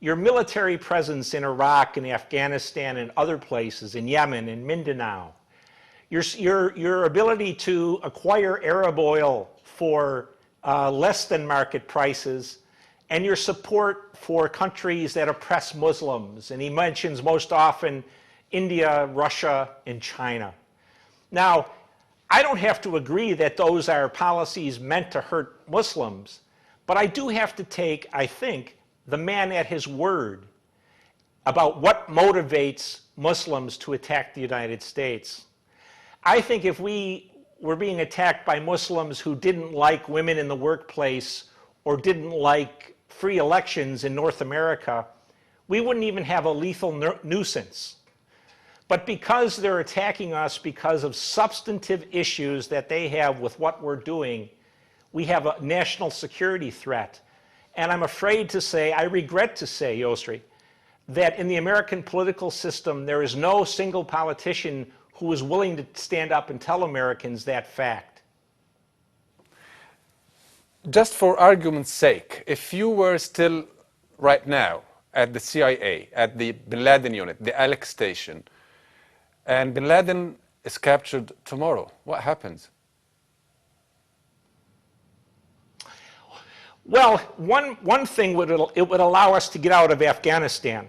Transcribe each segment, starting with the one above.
your military presence in Iraq and Afghanistan and other places, in Yemen and Mindanao, your ability to acquire Arab oil for less than market prices, and your support for countries that oppress Muslims. And he mentions most often India, Russia, and China. Now, I don't have to agree that those are policies meant to hurt Muslims, but I do have to take, I think, the man at his word about what motivates Muslims to attack the United States. I think if we were being attacked by Muslims who didn't like women in the workplace or didn't like free elections in North America, we wouldn't even have a lethal nuisance. But because they're attacking us because of substantive issues that they have with what we're doing, we have a national security threat. And I'm afraid to say, I regret to say, Yosri, that in the American political system, there is no single politician who is willing to stand up and tell Americans that fact. Just for argument's sake, if you were still right now at the CIA, at the Bin Laden unit, the Alec Station, and Bin Laden is captured tomorrow, what happens? Well, one thing it would allow us to get out of Afghanistan,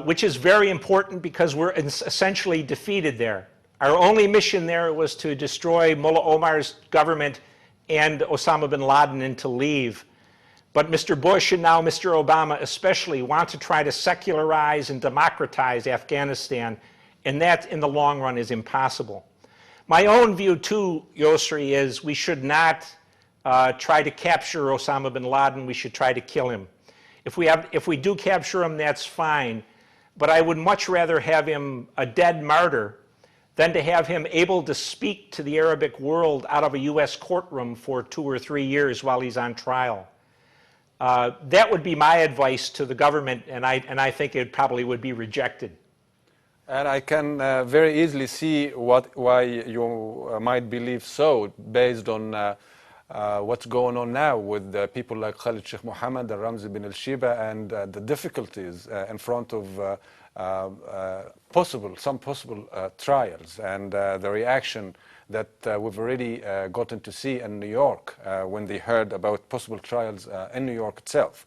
which is very important because we're essentially defeated there. Our only mission there was to destroy Mullah Omar's government and Osama bin Laden and to leave. But Mr. Bush and now Mr. Obama especially want to try to secularize and democratize Afghanistan, and that in the long run is impossible. My own view too, Yosri, is we should not try to capture Osama bin Laden. We should try to kill him. If we do capture him, that's fine. But I would much rather have him a dead martyr than to have him able to speak to the Arabic world out of a US courtroom for 2 or 3 years while he's on trial. That would be my advice to the government, and I think it probably would be rejected. And I can very easily see why you might believe so, based on what's going on now with people like Khalid Sheikh Mohamed and Ramzi Binalshibh and the difficulties in front of some possible trials, and the reaction that we've already gotten to see in New York when they heard about possible trials in New York itself.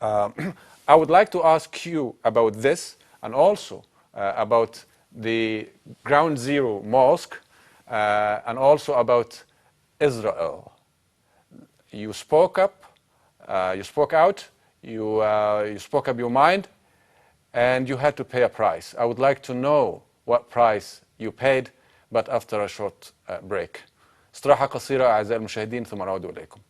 I would like to ask you about this, and also about the Ground Zero Mosque, and also about Israel. You spoke up, you spoke out, you spoke up your mind, and you had to pay a price. I would like to know what price you paid, but after a short break. استراحة قصيرة أعزائي المشاهدين ثم نعود إليكم.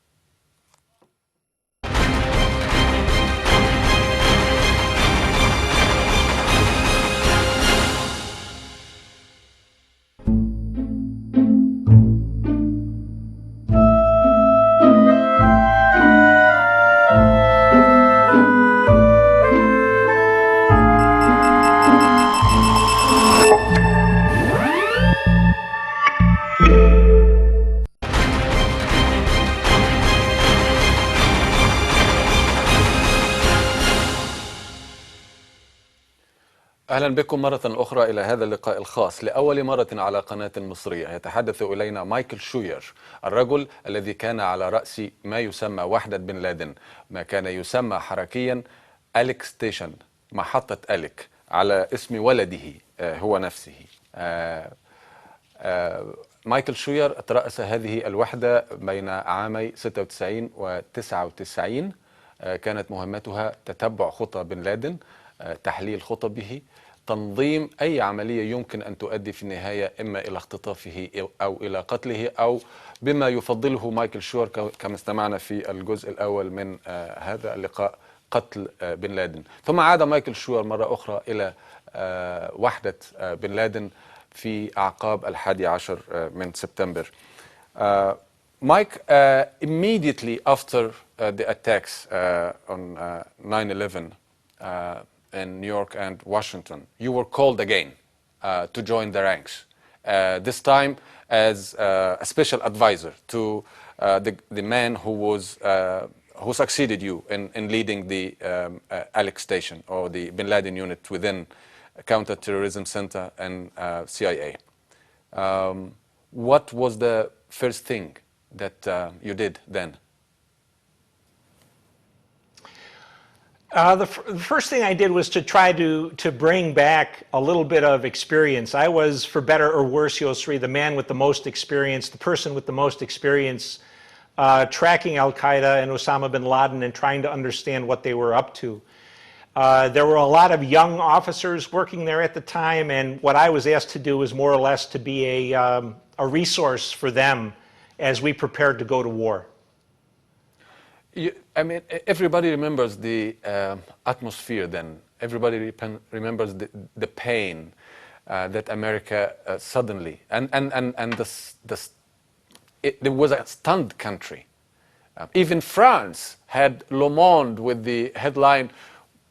أهلا بكم مرة أخرى إلى هذا اللقاء الخاص لأول مرة على قناة مصرية. يتحدث إلينا مايكل شوير، الرجل الذي كان على رأس ما يسمى وحدة بن لادن، ما كان يسمى حركيا أليك ستيشن، محطة أليك، على اسم ولده هو نفسه. مايكل شوير ترأس هذه الوحدة بين عامي 96 و 99. كانت مهمتها تتبع خطى بن لادن، تحليل خطبه، تنظيم أي عملية يمكن أن تؤدي في النهاية إما إلى اختطافه أو إلى قتله، أو بما يفضله مايكل شوير كما استمعنا في الجزء الأول من هذا اللقاء، قتل بن لادن. ثم عاد مايكل شوير مرة أخرى إلى وحدة بن لادن في أعقاب 11 من سبتمبر. Mike, immediately after the attacks on 9/11 in New York and Washington, you were called again to join the ranks, this time as a special advisor to the man who was who succeeded you in leading the Alec Station or the Bin Laden unit within Counterterrorism Center and CIA. What was the first thing that you did then? The first thing I did was to try to bring back a little bit of experience. I was, for better or worse, Yosri, the man with the most experience, the person with the most experience tracking Al-Qaeda and Osama bin Laden and trying to understand what they were up to. There were a lot of young officers working there at the time, and what I was asked to do was more or less to be a resource for them as we prepared to go to war. I mean, everybody remembers the atmosphere then. Everybody remembers the pain that America suddenly, and there was a stunned country. Even France had Le Monde with the headline,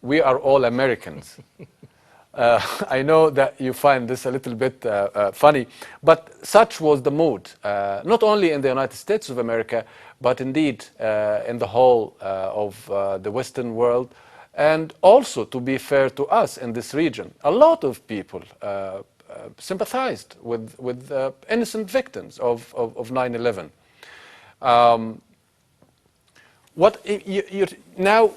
"We are all Americans." I know that you find this a little bit funny, but such was the mood, not only in the United States of America, but indeed in the whole of the Western world, and also, to be fair to us in this region, a lot of people sympathized with innocent victims of 9/11. Now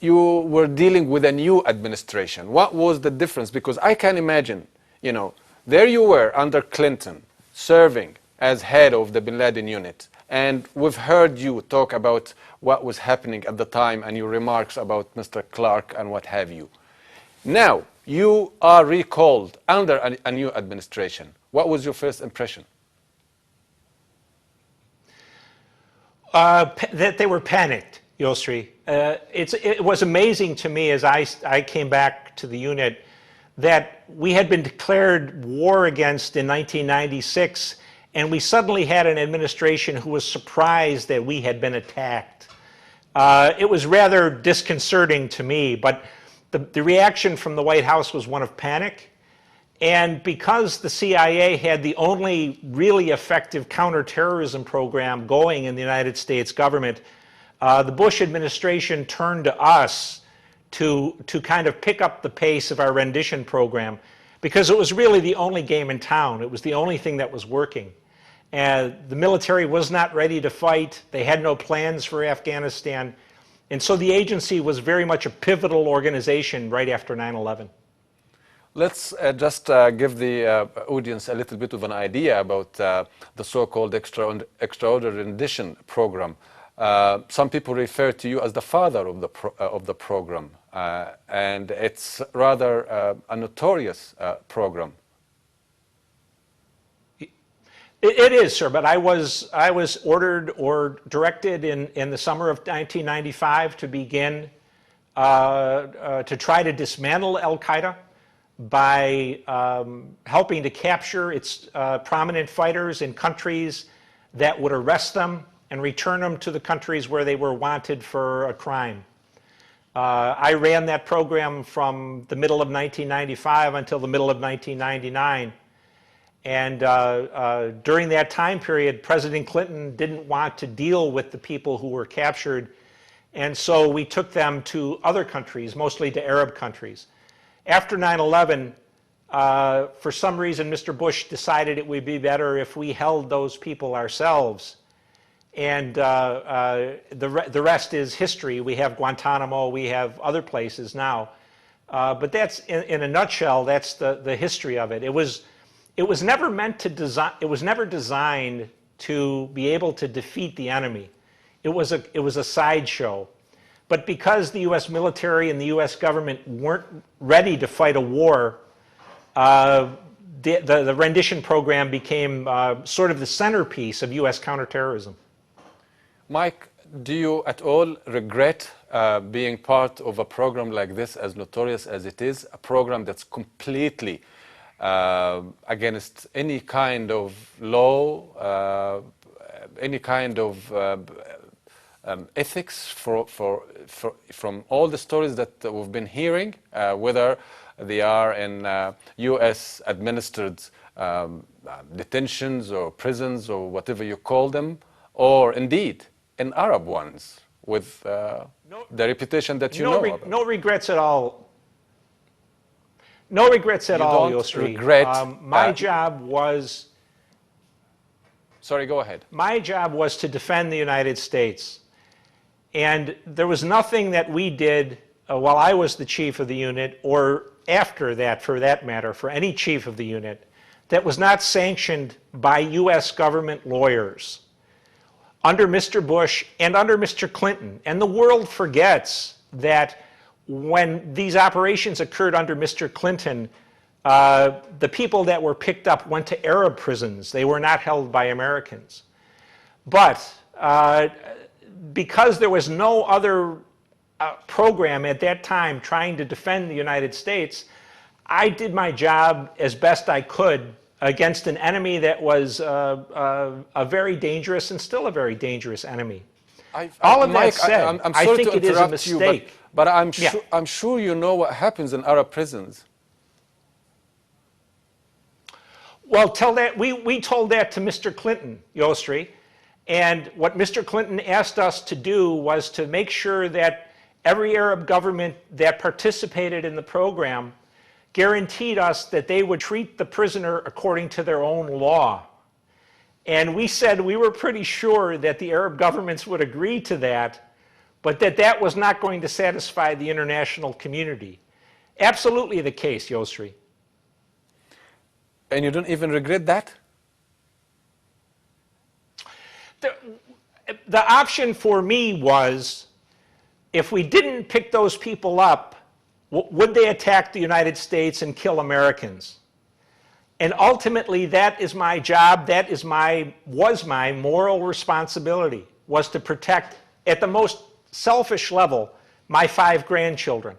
you were dealing with a new administration. What was the difference? Because I can imagine, you know, there you were under Clinton, serving as head of the Bin Laden unit, and we've heard you talk about what was happening at the time and your remarks about Mr. Clark and what have you. Now, you are recalled under a new administration. What was your first impression? That they were panicked, Yosri. It was amazing to me as I came back to the unit that we had been declared war against in 1996, and we suddenly had an administration who was surprised that we had been attacked. It was rather disconcerting to me, but the reaction from the White House was one of panic. And because the CIA had the only really effective counterterrorism program going in the United States government, the Bush administration turned to us to kind of pick up the pace of our rendition program, because it was really the only game in town. It was the only thing that was working. And the military was not ready to fight. They had no plans for Afghanistan. And so the agency was very much a pivotal organization right after 9/11. Let's just give the audience a little bit of an idea about the so-called extraordinary rendition program. Some people refer to you as the father of the program, and it's rather a notorious program. It is, sir, but I was ordered or directed in the summer of 1995 to begin to try to dismantle Al-Qaeda by helping to capture its prominent fighters in countries that would arrest them and return them to the countries where they were wanted for a crime. I ran that program from the middle of 1995 until the middle of 1999. And during that time period, President Clinton didn't want to deal with the people who were captured. And so we took them to other countries, mostly to Arab countries. After 9/11, for some reason, Mr. Bush decided it would be better if we held those people ourselves. And the rest is history. We have Guantanamo, we have other places now. But that's, in a nutshell, that's the history of it. It was never meant to design. It was never designed to be able to defeat the enemy. It was a sideshow. But because the U.S. military and the U.S. government weren't ready to fight a war, the rendition program became sort of the centerpiece of U.S. counterterrorism. Mike, do you at all regret being part of a program like this, as notorious as it is, a program that's completely against any kind of law, any kind of ethics from all the stories that we've been hearing, whether they are in U.S. administered detentions or prisons or whatever you call them, or indeed in Arab ones, with the reputation that you know about. No regrets at all. No regrets at all, don't Yosri. regret, my job was... Sorry, go ahead. My job was to defend the United States. And there was nothing that we did while I was the chief of the unit, or after that, for that matter, for any chief of the unit, that was not sanctioned by U.S. government lawyers under Mr. Bush and under Mr. Clinton. And the world forgets that when these operations occurred under Mr. Clinton, the people that were picked up went to Arab prisons. They were not held by Americans. But because there was no other program at that time trying to defend the United States, I did my job as best I could against an enemy that was a very dangerous and still a very dangerous enemy. All of Mike, that said, I'm I sorry think to it is a interrupt you, mistake. but I'm sure you know what happens in Arab prisons. Well, we told that to Mr. Clinton, Yosri, and what Mr. Clinton asked us to do was to make sure that every Arab government that participated in the program guaranteed us that they would treat the prisoner according to their own law. And we said we were pretty sure that the Arab governments would agree to that, but that was not going to satisfy the international community. Absolutely the case, Yosri. And you don't even regret that? The option for me was, if we didn't pick those people up, would they attack the United States and kill Americans? And ultimately, that is my job, was my moral responsibility, was to protect, at the most selfish level, my 5 grandchildren.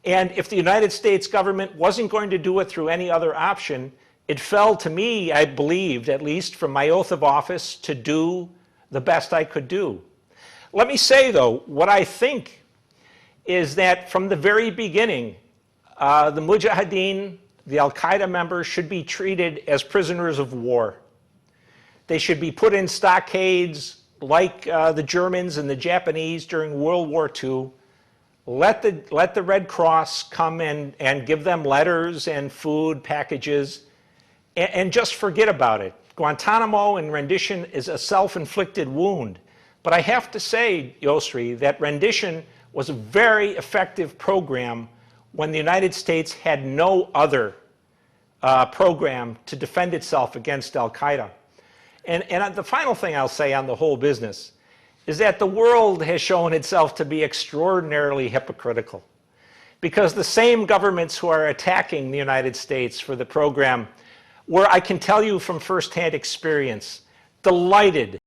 And if the United States government wasn't going to do it through any other option, it fell to me, I believed, at least from my oath of office, to do the best I could do. Let me say, though, what I think is that from the very beginning, the Mujahideen, the Al-Qaeda members, should be treated as prisoners of war. They should be put in stockades like the Germans and the Japanese during World War II. Let the Red Cross come and give them letters and food packages, and just forget about it. Guantanamo and rendition is a self-inflicted wound. But I have to say, Yosri, that rendition was a very effective program when the United States had no other program to defend itself against Al-Qaeda. And the final thing I'll say on the whole business is that the world has shown itself to be extraordinarily hypocritical, because the same governments who are attacking the United States for the program were, I can tell you from firsthand experience, delighted